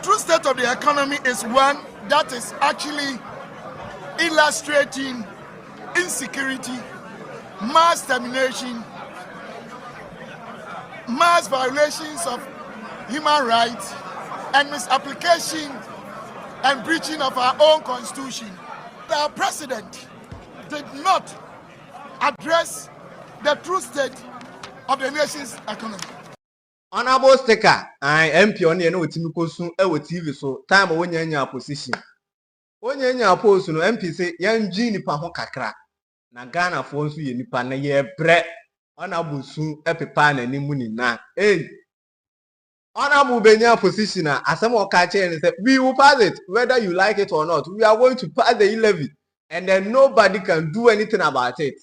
true state of the economy is one that is actually illustrating insecurity, mass termination, mass violations of human rights, and misapplication and breaching of our own constitution. Our president did not address the true state of the nation's economy. Honorable Stika, I MP on the Timikosu, TV so time when you're in your position. When you're in your post, no MP say, young Genie Pahokakra, Nagana phones you nipa na ye bre. Honorable soon epipan and nimuni na. Hey, Honorable Benya position, as some more catch and say, we will pass it, whether you like it or not. We are going to pass the levy, and then nobody can do anything about it.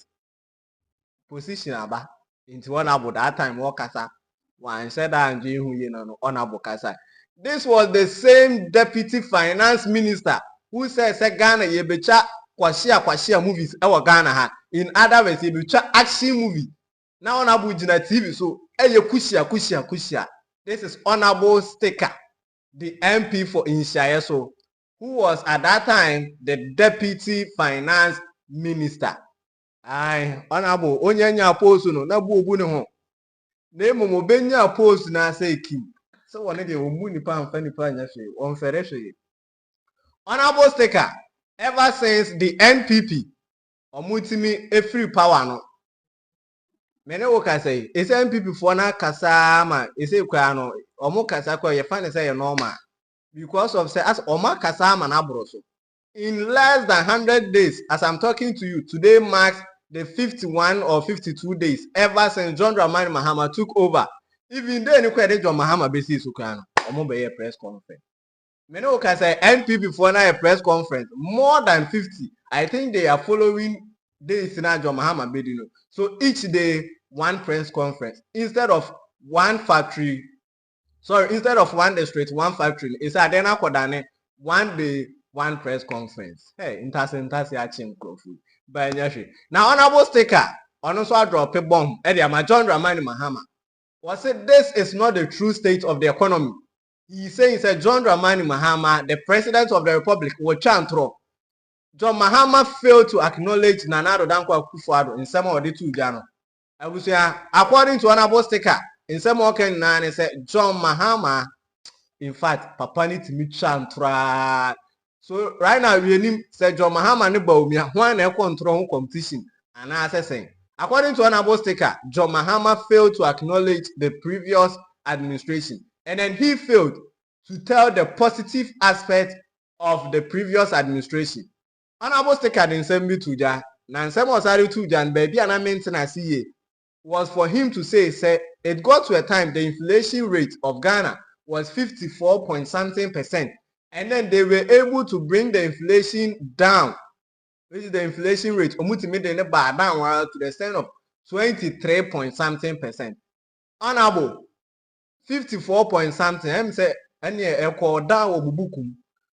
Position about into Honorable that time, Wakasa. One said that Honorable Kasa. This was the same deputy finance minister who said Ghana yebecha kwashia movies our Ghana ha. In other words, yebecha action movie. Now Honorable Jina TV so kushia. This is Honorable Stika, the MP for Inshayeso, who was at that time the deputy finance minister. Aye, Honorable Onyanya post no na bu obu ne ho. Name mo benya post na say kim. So one dey omu nipa amfa nipa anya hwe, on fere hwe. Honorable Stika, ever since the NPP omutimi a free power no. Mene wo ka say, is NPP for na kasa ma, is e kwa no, omo kasa kwa ye fan say normal. Because of say as oma kasa ma na broso. In less than 100 days, as I'm talking to you, today marks the 51 or 52 days ever since John Dramani Mahama took over. Even then, you can't John Mahama basis ukano. Omo be a press conference. Many can say NPP for now a press conference more than 50. I think they are following days in John Mahama bedino. So each day one press conference instead of one factory. Sorry, instead of one district, one factory. It's a dena kodane 1 day one press conference. Hey, intasi achim krofu. Now, Honorable Stika, also drop a bomb. Eddie, John Dramani Mahama was said this is not the true state of the economy. He said John Dramani Mahama, the president of the republic, was chantro. John Mahama failed to acknowledge Nana Dankwa Kufuado in some of the two Jano. I was according to Honorable Stika, in some walking nine, said John Mahama, in fact, Papa need to meet chantra. So right now we say John Mahama ne baumia one e control competition and as saying according to Honorable Stika, John Mahama failed to acknowledge the previous administration and then he failed to tell the positive aspect of the previous administration. Honorable Stika didn't send me to ja na some was to jan baby and maintenance was for him to say it got to a time the inflation rate of Ghana was 54 point something %. And then they were able to bring the inflation down, which is the inflation rate, down to the extent of 23 point something %. Honorable, 54 point something. I'm say any echo down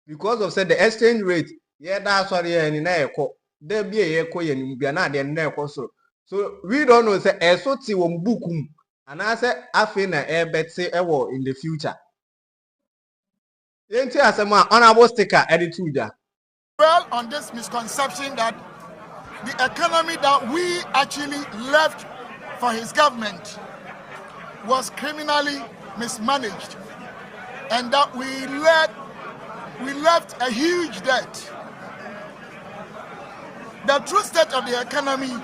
because of said the exchange rate. Yeah, that's what there be a echo in Biana the so we don't know say esoti bukum and I say afina bet say in the future. Honorable Stika attitude. Well, on this misconception that the economy that we actually left for his government was criminally mismanaged and that we left a huge debt. The true state of the economy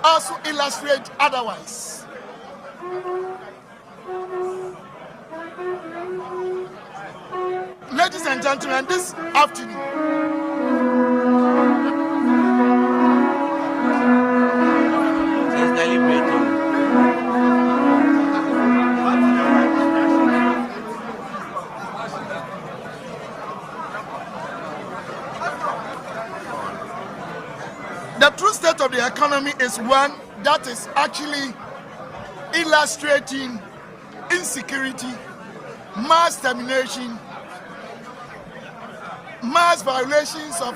also illustrates otherwise. Ladies and gentlemen, this afternoon, the true state of the economy is one that is actually illustrating insecurity, mass termination, mass violations of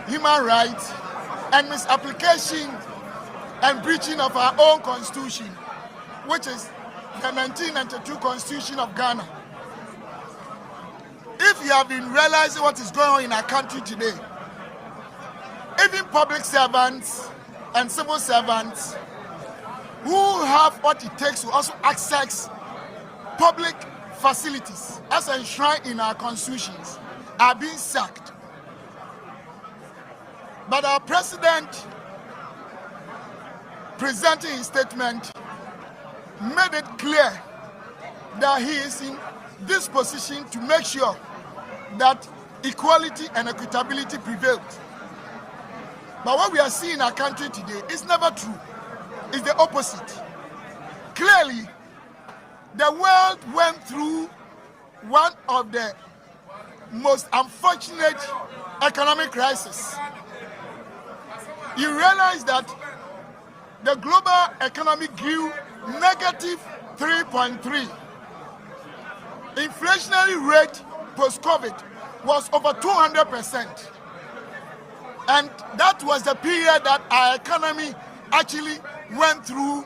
human rights, and misapplication and breaching of our own constitution, which is the 1992 Constitution of Ghana. if you have been realizing what is going on in our country today, even public servants and civil servants who have what it takes to also access public facilities as enshrined in our constitutions are being sacked. But our president, presenting his statement, made it clear that he is in this position to make sure that equality and equitability prevails. But what we are seeing in our country today is never true. It's the opposite. Clearly, the world went through one of the most unfortunate economic crises. You realize that the global economy grew -3.3. Inflationary rate post-COVID was over 200%. And that was the period that our economy actually went through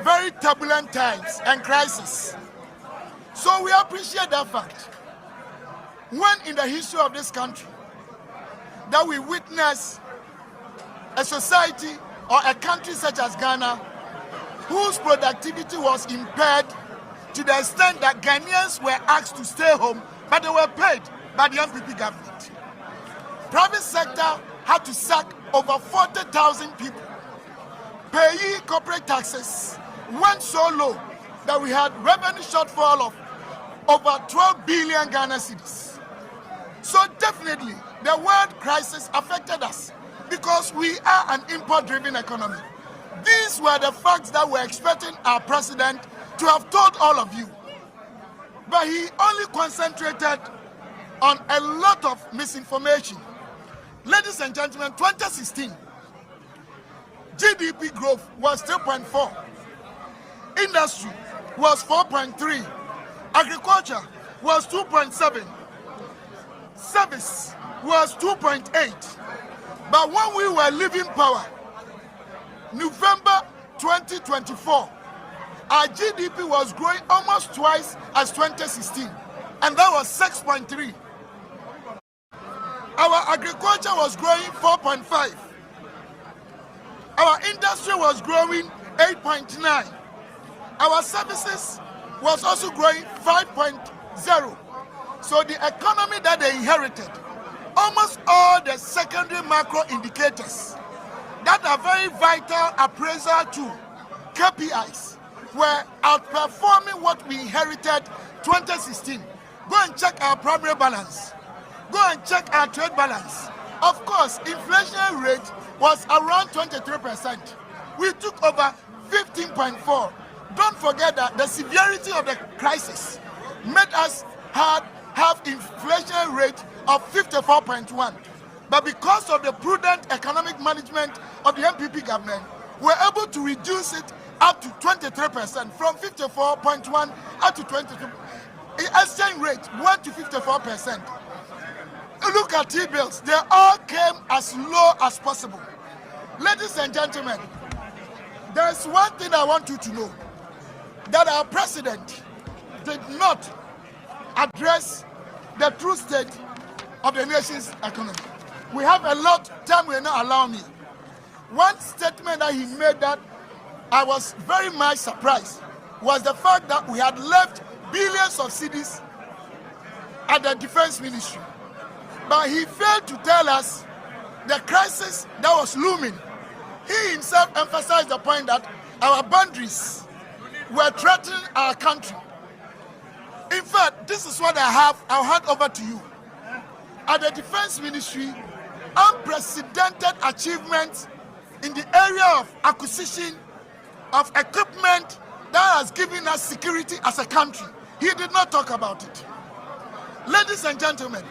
very turbulent times and crises. So we appreciate that fact. When in the history of this country that we witness a society or a country such as Ghana whose productivity was impaired to the extent that Ghanaians were asked to stay home, but they were paid by the MPP government. Private sector had to sack over 40,000 people. Payee corporate taxes went so low that we had revenue shortfall of over 12 billion Ghana cedis. So definitely the world crisis affected us because we are an import-driven economy. These were the facts that we're expecting our president to have told all of you. But he only concentrated on a lot of misinformation. Ladies and gentlemen, 2016, GDP growth was 3.4. Industry was 4.3. Agriculture was 2.7. Service was 2.8. But when we were leaving power, November 2024, our GDP was growing almost twice as 2016, and that was 6.3. Our agriculture was growing 4.5. Our industry was growing 8.9. Our services was also growing 5.0. So the economy that they inherited, almost all the secondary macro indicators that are very vital appraisal to KPIs were outperforming what we inherited 2016. Go and check our primary balance. Go and check our trade balance. Of course, inflation rate was around 23%. We took over 15.4. Don't forget that the severity of the crisis made us have inflation rate of 54.1. But because of the prudent economic management of the MPP government, we're able to reduce it up to 23%, from 54.1 up to 23. The exchange rate went to 54%. Look at T-bills, they all came as low as possible. Ladies and gentlemen, there's one thing I want you to know, that our president did not address the true state of the nation's economy. We have a lot of time, will not allow me. One statement that he made that I was very much surprised was the fact that we had left billions of cedis at the defense ministry. But he failed to tell us the crisis that was looming. He himself emphasized the point that our boundaries were threatening our country. In fact, this is what I'll hand over to you. At the defense ministry, unprecedented achievements in the area of acquisition of equipment that has given us security as a country. He did not talk about it. Ladies and gentlemen,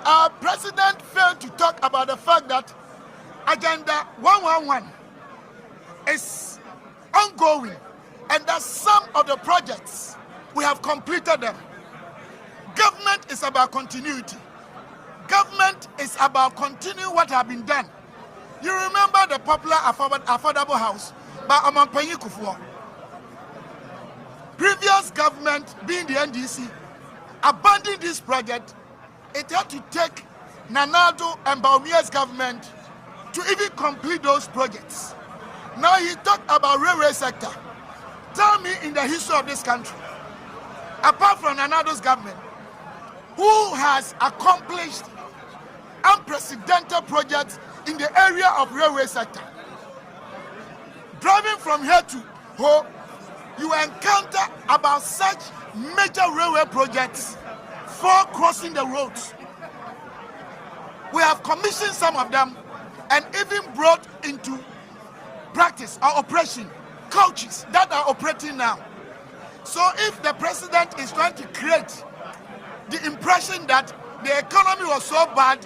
our president failed to talk about the fact that Agenda 111 is ongoing and that some of the projects, we have completed them. Government is about continuity. Government is about continuing what has been done. You remember the popular affordable house by Omampenyi Kufuor. Previous government, being the NDC, abandoned this project, it had to take Nanado and Baumia's government to even complete those projects. Now he talked about railway sector. Tell me, in the history of this country, apart from Nanado's government, who has accomplished unprecedented projects in the area of railway sector? Driving from here to Ho, you encounter about such major railway projects for crossing the roads. We have commissioned some of them and even brought into practice or operation coaches that are operating now. So if the president is trying to create the impression that the economy was so bad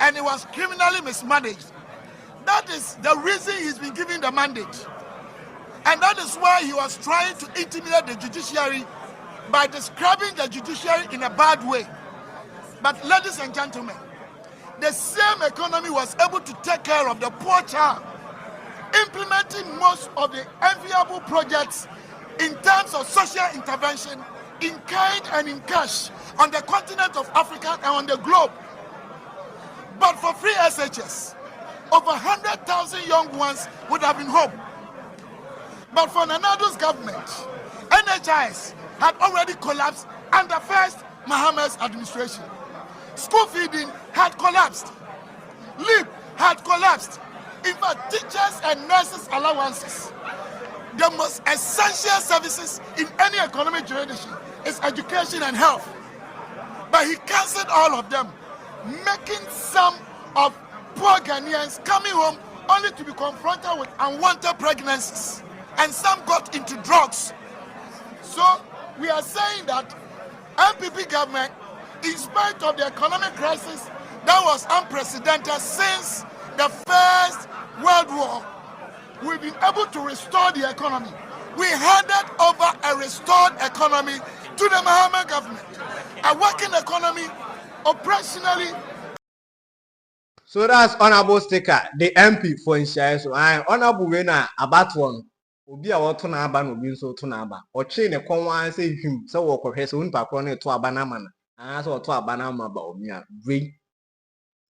and it was criminally mismanaged, that is the reason he's been given the mandate. And that is why he was trying to intimidate the judiciary by describing the judiciary in a bad way. But ladies and gentlemen, the same economy was able to take care of the poor child, implementing most of the enviable projects in terms of social intervention in kind and in cash on the continent of Africa and on the globe. But for free SHS, over 100,000 young ones would have been home. But for Nanado's government, NHIS had already collapsed under first Mahama's administration. School feeding had collapsed. LEAP had collapsed. In fact, teachers and nurses' allowances, the most essential services in any economic jurisdiction, is education and health. But he cancelled all of them, making some of poor Ghanaians coming home only to be confronted with unwanted pregnancies. And some got into drugs. So we are saying that MPP government, in spite of the economic crisis that was unprecedented since the First World War, we've been able to restore the economy. We handed over a restored economy to the Mahama government. A working economy, operationally. So that's Honorable Stika, the MP for Nshai. So I Honorable Wena about one. Obi a woto na aba no bi nso to na aba oche ne konwan se hwim se wo kohwe se unpa kro ne to aba na ma na ana se to aba na ma ba omi a we.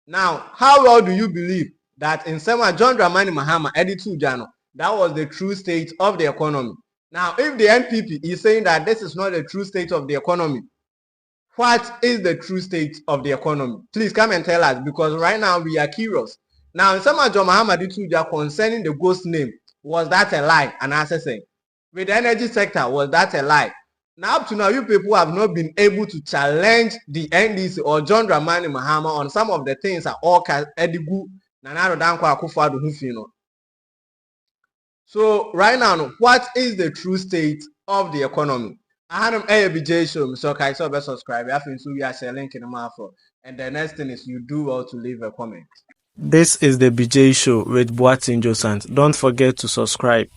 Now, how well do you believe that in Sema John Dramani Mahama editu jano, that was the true state of the economy? Now, if the NPP is saying that this is not the true state of the economy, what is the true state of the economy? Please come and tell us, because right now we are curious. Now, in Sema John Mahama editu concerning the ghost name, was that a lie? And answer saying, with the energy sector, was that a lie? Now, up to now, you people have not been able to challenge the NDC or John Dramani Mahama on some of the things that all Edigu Nanaro Danko Akufo-Addo Hufino. So, right now, what is the true state of the economy? I had an ABJ show, so I saw subscribe. I think we are sharing link in the mouth. And the next thing is you do well to leave a comment. This is the BJ Show with Bláßt. Don't forget to subscribe.